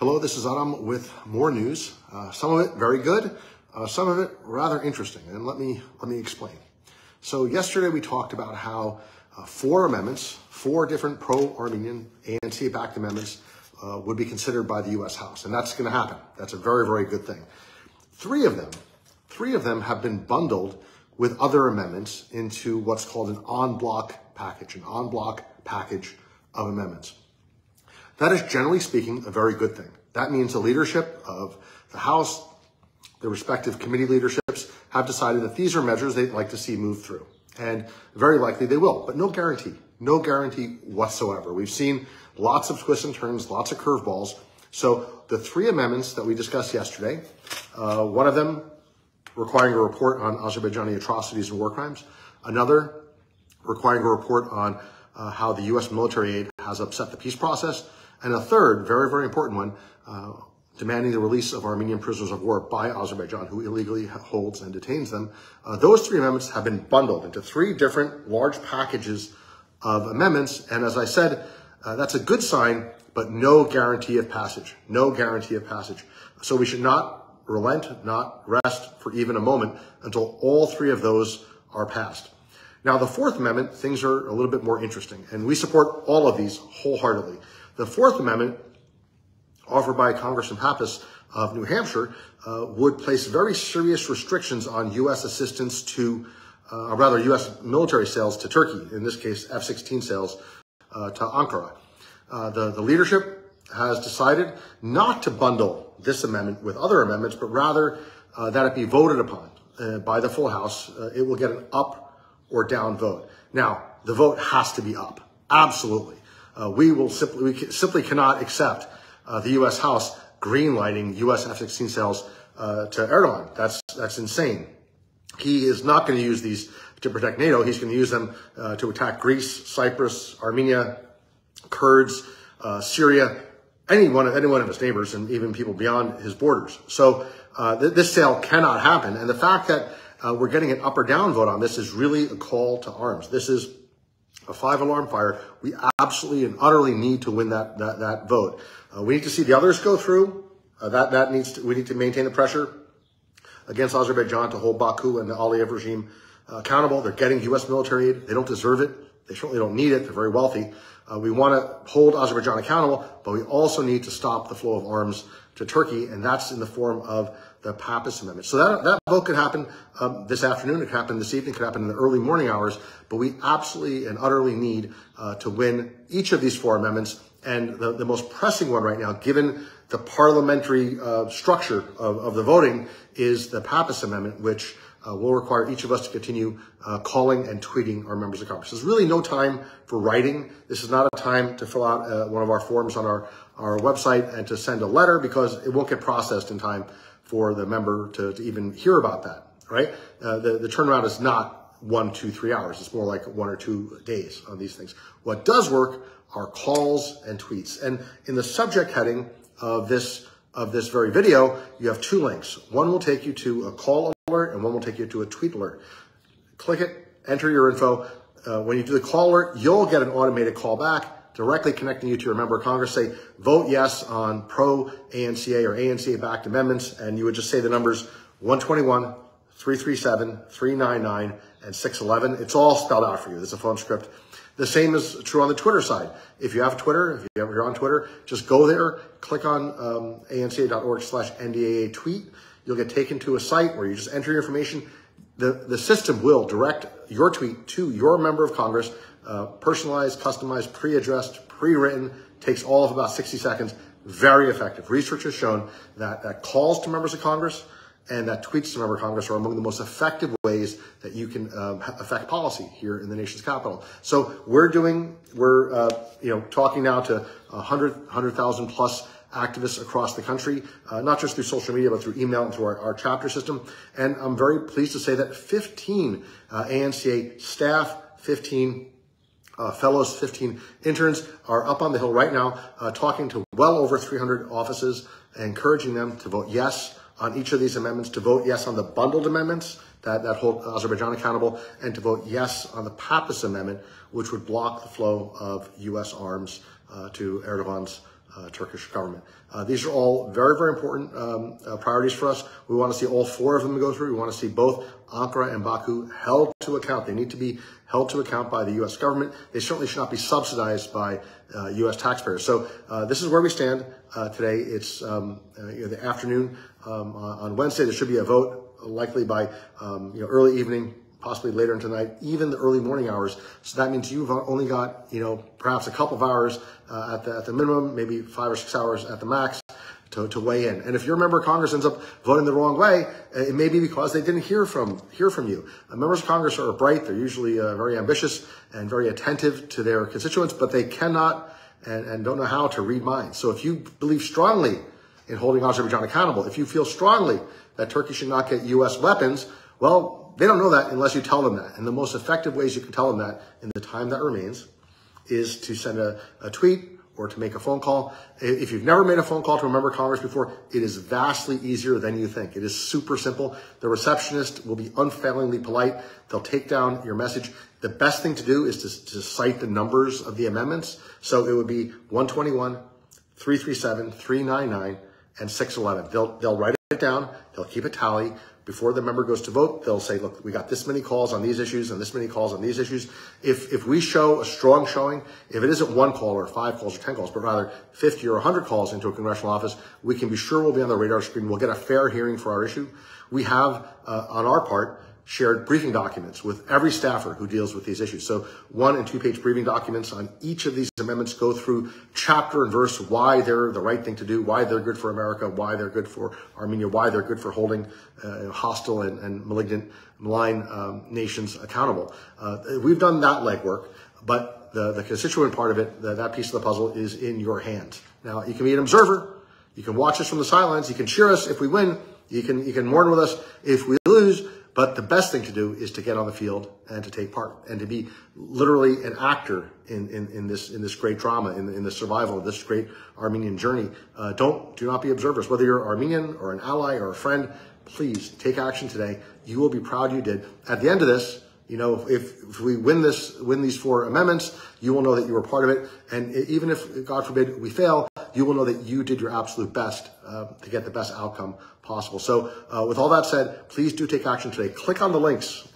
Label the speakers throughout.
Speaker 1: Hello, this is Adam with more news. Some of it very good, some of it rather interesting, and let me explain. So yesterday we talked about how four different pro-Armenian ANC-backed amendments would be considered by the U.S. House, and that's going to happen. That's a very, very good thing. Three of them have been bundled with other amendments into what's called an en bloc package of amendments. That is, generally speaking, a very good thing. That means the leadership of the House, the respective committee leaderships, have decided that these are measures they'd like to see move through. And very likely they will, but no guarantee whatsoever. We've seen lots of twists and turns, lots of curveballs. So the three amendments that we discussed yesterday, one of them requiring a report on Azerbaijani atrocities and war crimes, another requiring a report on how the U.S. military aid has upset the peace process, and a third, very, very important one, demanding the release of Armenian prisoners of war by Azerbaijan, who illegally holds and detains them. Those three amendments have been bundled into three different large packages of amendments. And as I said, that's a good sign, but no guarantee of passage. No guarantee of passage. So we should not relent, not rest for even a moment until all three of those are passed. Now, the Fourth Amendment, things are a little bit more interesting, and we support all of these wholeheartedly. The Fourth Amendment, offered by Congressman Pappas of New Hampshire, would place very serious restrictions on U.S. assistance to, U.S. military sales to Turkey, in this case, F-16 sales to Ankara. The leadership has decided not to bundle this amendment with other amendments, but rather that it be voted upon by the full House. It will get an up or down vote. Now, the vote has to be up. Absolutely. We simply cannot accept the U.S. House greenlighting U.S. F-16 sales to Erdogan. That's insane. He is not going to use these to protect NATO. He's going to use them to attack Greece, Cyprus, Armenia, Kurds, Syria, any one of his neighbors, and even people beyond his borders. So this sale cannot happen. And the fact that we're getting an up or down vote on this is really a call to arms. This is a five-alarm fire. We absolutely and utterly need to win that vote. We need to see the others go through. We need to maintain the pressure against Azerbaijan to hold Baku and the Aliyev regime accountable. They're getting U.S. military aid. They don't deserve it. They certainly don't need it. They're very wealthy. We want to hold Azerbaijan accountable, but we also need to stop the flow of arms to Turkey, and that's in the form of the Pappas Amendment. So that vote could happen this afternoon, it could happen this evening, it could happen in the early morning hours, but we absolutely and utterly need to win each of these four amendments. And the most pressing one right now, given the parliamentary structure of the voting, is the Pappas Amendment, which will require each of us to continue calling and tweeting our members of Congress. There's really no time for writing. This is not a time to fill out one of our forms on our website and to send a letter, because it won't get processed in time for the member to even hear about that, right? The turnaround is not 1, 2, 3 hours. It's more like 1 or 2 days on these things. What does work are calls and tweets. And in the subject heading of this very video, you have two links. One will take you to a call alert and one will take you to a tweet alert. Click it, enter your info. When you do the call alert, you'll get an automated call back directly connecting you to your member of Congress. Say, vote yes on pro-ANCA or ANC-backed amendments, and you would just say the numbers 121, 337, 399, and 611. It's all spelled out for you. There's a phone script. The same is true on the Twitter side. If you have Twitter, if you're on Twitter, just go there, click on anca.org/NDAA tweet. You'll get taken to a site where you just enter your information. The system will direct your tweet to your member of Congress, personalized, customized, pre-addressed, pre-written, takes all of about 60 seconds. Very effective. Research has shown that calls to members of Congress and that tweets to members of Congress are among the most effective ways that you can affect policy here in the nation's capital. So we're talking now to 100,000 plus activists across the country, not just through social media, but through email and through our chapter system. And I'm very pleased to say that 15 ANCA staff, 15 fellows, 15 interns are up on the Hill right now, talking to well over 300 offices, encouraging them to vote yes on each of these amendments, to vote yes on the bundled amendments that hold Azerbaijan accountable, and to vote yes on the Pappas Amendment, which would block the flow of U.S. arms to Erdogan's Turkish government. These are all very, very important priorities for us. We want to see all four of them go through. We want to see both Ankara and Baku held to account. They need to be held to account by the U.S. government. They certainly should not be subsidized by U.S. taxpayers. So this is where we stand today. It's the afternoon on Wednesday. There should be a vote likely by early evening, possibly later into the night, even the early morning hours. So that means you've only got, perhaps a couple of hours at the minimum, maybe 5 or 6 hours at the max to weigh in. And if your member of Congress ends up voting the wrong way, it may be because they didn't hear from you. Members of Congress are bright. They're usually very ambitious and very attentive to their constituents, but they cannot and don't know how to read minds. So if you believe strongly in holding Azerbaijan accountable, if you feel strongly that Turkey should not get U.S. weapons, well, they don't know that unless you tell them that. And the most effective ways you can tell them that in the time that remains is to send a tweet or to make a phone call. If you've never made a phone call to a member of Congress before, it is vastly easier than you think. It is super simple. The receptionist will be unfailingly polite. They'll take down your message. The best thing to do is to cite the numbers of the amendments. So it would be 121, 337, 399, and 611. They'll write it down. They'll keep a tally. Before the member goes to vote, they'll say, look, we got this many calls on these issues and this many calls on these issues. If we show a strong showing, if it isn't 1 call or 5 calls or 10 calls, but rather 50 or 100 calls into a congressional office, we can be sure we'll be on the radar screen. We'll get a fair hearing for our issue. We have, on our part, shared briefing documents with every staffer who deals with these issues. So 1- and 2-page briefing documents on each of these amendments go through chapter and verse why they're the right thing to do, why they're good for America, why they're good for Armenia, why they're good for holding hostile and malign nations accountable. We've done that legwork, but the constituent part of it, that piece of the puzzle is in your hands. Now, you can be an observer. You can watch us from the sidelines. You can cheer us if we win. You can mourn with us if we lose. But the best thing to do is to get on the field and to take part and to be literally an actor in this great drama, in the survival of this great Armenian journey. Do not be observers. Whether you're Armenian or an ally or a friend, please take action today. You will be proud you did. At the end of this, if we win these 4 amendments, you will know that you were part of it. And even if, God forbid, we fail, you will know that you did your absolute best to get the best outcome possible. So with all that said, please do take action today. Click on the links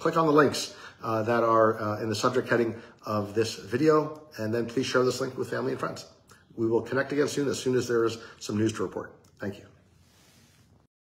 Speaker 1: that are in the subject heading of this video, and then please share this link with family and friends. We will connect again soon as there is some news to report. Thank you.